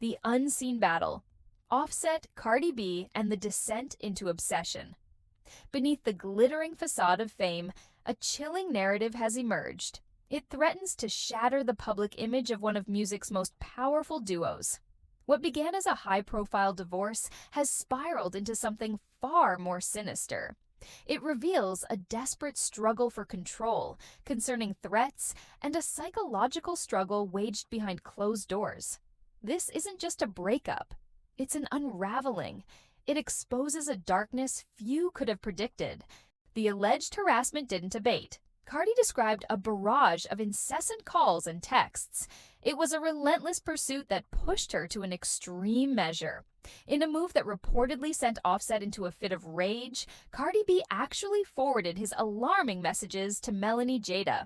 The Unseen Battle: Offset, Cardi B, and the Descent into Obsession. Beneath the glittering facade of fame, a chilling narrative has emerged. It threatens to shatter the public image of one of music's most powerful duos. What began as a high-profile divorce has spiraled into something far more sinister. It reveals a desperate struggle for control, concerning threats, and a psychological struggle waged behind closed doors. This isn't just a breakup. It's an unraveling. It exposes a darkness few could have predicted. The alleged harassment didn't abate. Cardi described a barrage of incessant calls and texts. It was a relentless pursuit that pushed her to an extreme measure. In a move that reportedly sent Offset into a fit of rage, Cardi B actually forwarded his alarming messages to Melanie Jada.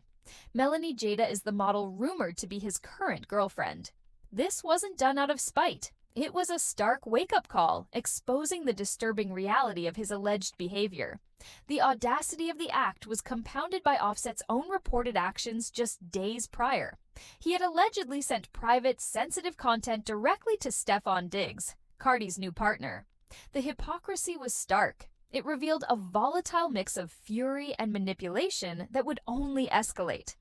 Melanie Jada is the model rumored to be his current girlfriend. This wasn't done out of spite. It was a stark wake-up call, exposing the disturbing reality of his alleged behavior. The audacity of the act was compounded by Offset's own reported actions just days prior. He had allegedly sent private, sensitive content directly to Stefon Diggs, Cardi's new partner. The hypocrisy was stark. It revealed a volatile mix of fury and manipulation that would only escalate.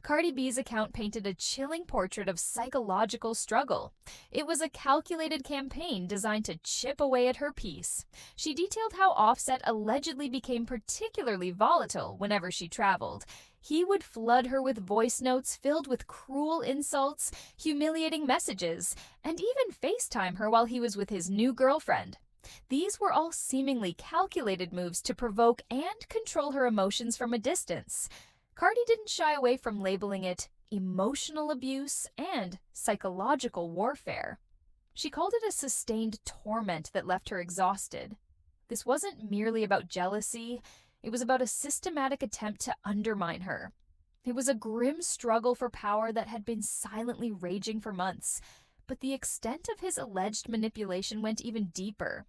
Cardi B's account painted a chilling portrait of psychological struggle. It was a calculated campaign designed to chip away at her peace. She detailed how Offset allegedly became particularly volatile whenever she traveled. He would flood her with voice notes filled with cruel insults, humiliating messages, and even FaceTime her while he was with his new girlfriend. These were all seemingly calculated moves to provoke and control her emotions from a distance. Cardi didn't shy away from labeling it emotional abuse and psychological warfare. She called it a sustained torment that left her exhausted. This wasn't merely about jealousy, it was about a systematic attempt to undermine her. It was a grim struggle for power that had been silently raging for months, but the extent of his alleged manipulation went even deeper.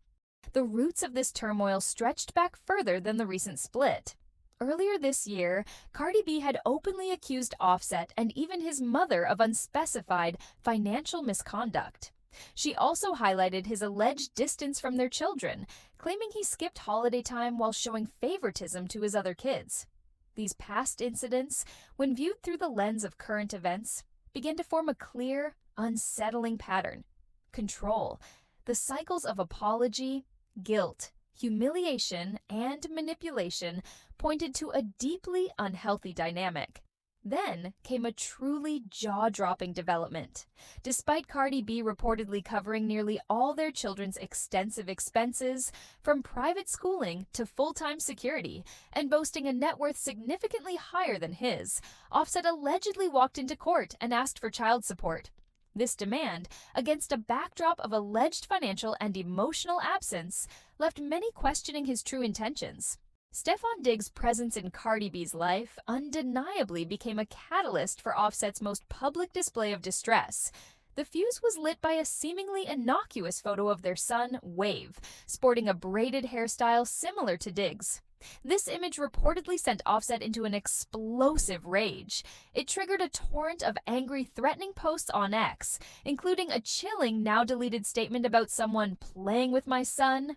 The roots of this turmoil stretched back further than the recent split. Earlier this year, Cardi B had openly accused Offset and even his mother of unspecified financial misconduct. She also highlighted his alleged distance from their children, claiming he skipped holiday time while showing favoritism to his other kids. These past incidents, when viewed through the lens of current events, began to form a clear, unsettling pattern. Control. The cycles of apology, guilt, humiliation, and manipulation pointed to a deeply unhealthy dynamic. Then came a truly jaw-dropping development. Despite Cardi B reportedly covering nearly all their children's extensive expenses, from private schooling to full-time security, and boasting a net worth significantly higher than his, Offset allegedly walked into court and asked for child support. This demand, against a backdrop of alleged financial and emotional absence, left many questioning his true intentions. Stefon Diggs' presence in Cardi B's life undeniably became a catalyst for Offset's most public display of distress. The fuse was lit by a seemingly innocuous photo of their son, Wave, sporting a braided hairstyle similar to Diggs'. This image reportedly sent Offset into an explosive rage. It triggered a torrent of angry, threatening posts on X, including a chilling, now-deleted statement about someone playing with my son.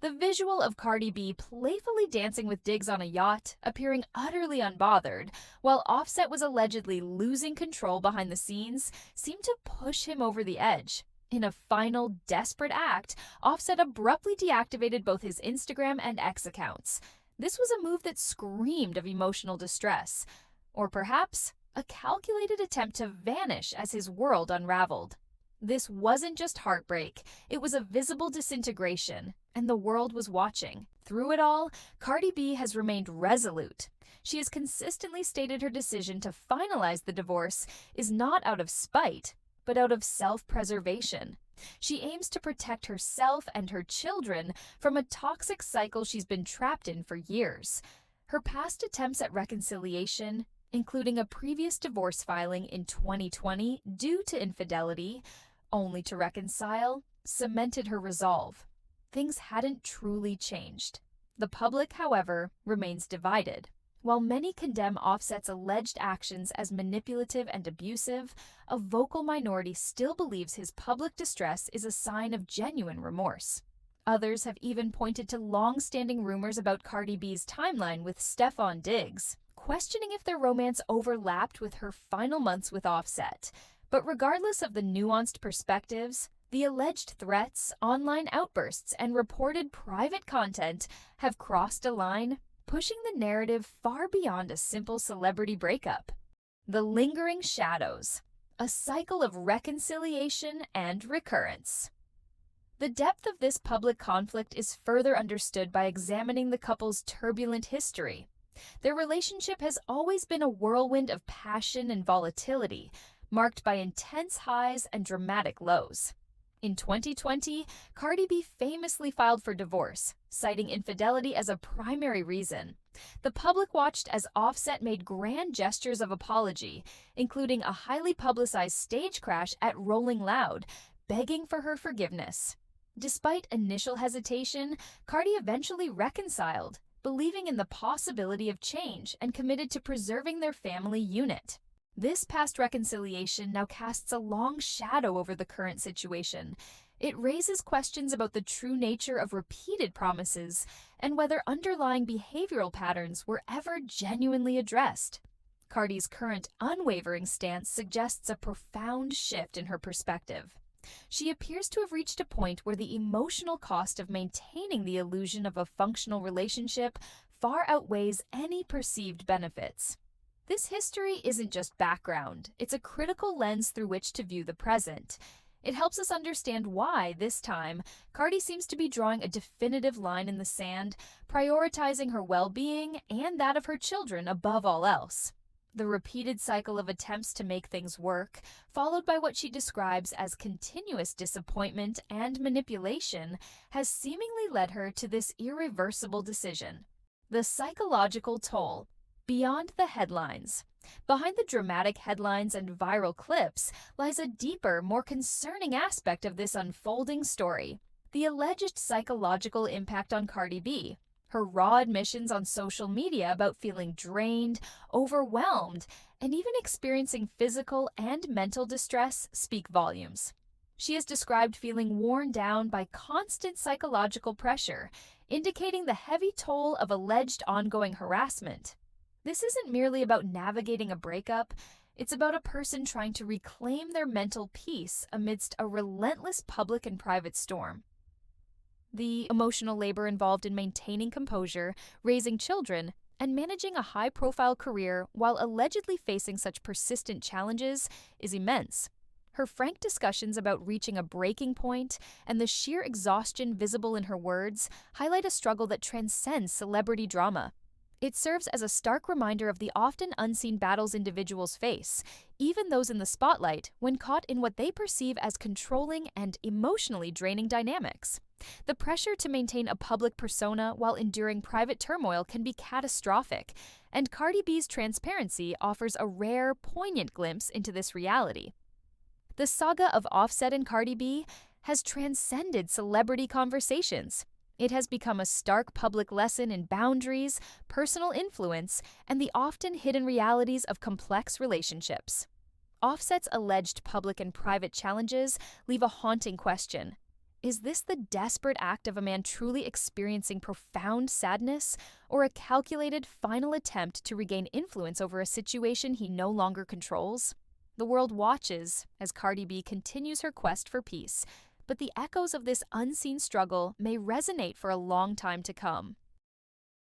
The visual of Cardi B playfully dancing with Diggs on a yacht, appearing utterly unbothered, while Offset was allegedly losing control behind the scenes, seemed to push him over the edge. In a final, desperate act, Offset abruptly deactivated both his Instagram and X accounts. This was a move that screamed of emotional distress, or perhaps a calculated attempt to vanish as his world unraveled. This wasn't just heartbreak, it was a visible disintegration, and the world was watching. Through it all, Cardi B has remained resolute. She has consistently stated her decision to finalize the divorce is not out of spite, but out of self-preservation. She aims to protect herself and her children from a toxic cycle she's been trapped in for years. Her past attempts at reconciliation, including a previous divorce filing in 2020 due to infidelity, only to reconcile, cemented her resolve. Things hadn't truly changed. The public, however, remains divided. While many condemn Offset's alleged actions as manipulative and abusive, a vocal minority still believes his public distress is a sign of genuine remorse. Others have even pointed to long-standing rumors about Cardi B's timeline with Stefon Diggs, questioning if their romance overlapped with her final months with Offset. But regardless of the nuanced perspectives, the alleged threats, online outbursts, and reported private content have crossed a line, pushing the narrative far beyond a simple celebrity breakup. The lingering shadows, a cycle of reconciliation and recurrence. The depth of this public conflict is further understood by examining the couple's turbulent history. Their relationship has always been a whirlwind of passion and volatility, marked by intense highs and dramatic lows. In 2020, Cardi B famously filed for divorce, citing infidelity as a primary reason. The public watched as Offset made grand gestures of apology, including a highly publicized stage crash at Rolling Loud, begging for her forgiveness. Despite initial hesitation, Cardi eventually reconciled, believing in the possibility of change and committed to preserving their family unit. This past reconciliation now casts a long shadow over the current situation. It raises questions about the true nature of repeated promises and whether underlying behavioral patterns were ever genuinely addressed. Cardi's current unwavering stance suggests a profound shift in her perspective. She appears to have reached a point where the emotional cost of maintaining the illusion of a functional relationship far outweighs any perceived benefits. This history isn't just background, it's a critical lens through which to view the present. It helps us understand why, this time, Cardi seems to be drawing a definitive line in the sand, prioritizing her well-being and that of her children above all else. The repeated cycle of attempts to make things work, followed by what she describes as continuous disappointment and manipulation, has seemingly led her to this irreversible decision. The psychological toll. Beyond the headlines. Behind the dramatic headlines and viral clips lies a deeper, more concerning aspect of this unfolding story: the alleged psychological impact on Cardi B. Her raw admissions on social media about feeling drained, overwhelmed, and even experiencing physical and mental distress speak volumes. She has described feeling worn down by constant psychological pressure, indicating the heavy toll of alleged ongoing harassment. This isn't merely about navigating a breakup, it's about a person trying to reclaim their mental peace amidst a relentless public and private storm. The emotional labor involved in maintaining composure, raising children, and managing a high-profile career while allegedly facing such persistent challenges is immense. Her frank discussions about reaching a breaking point and the sheer exhaustion visible in her words highlight a struggle that transcends celebrity drama. It serves as a stark reminder of the often unseen battles individuals face, even those in the spotlight, when caught in what they perceive as controlling and emotionally draining dynamics. The pressure to maintain a public persona while enduring private turmoil can be catastrophic, and Cardi B's transparency offers a rare, poignant glimpse into this reality. The saga of Offset and Cardi B has transcended celebrity conversations. It has become a stark public lesson in boundaries, personal influence, and the often hidden realities of complex relationships. Offset's alleged public and private challenges leave a haunting question. Is this the desperate act of a man truly experiencing profound sadness, or a calculated final attempt to regain influence over a situation he no longer controls? The world watches as Cardi B continues her quest for peace, but the echoes of this unseen struggle may resonate for a long time to come.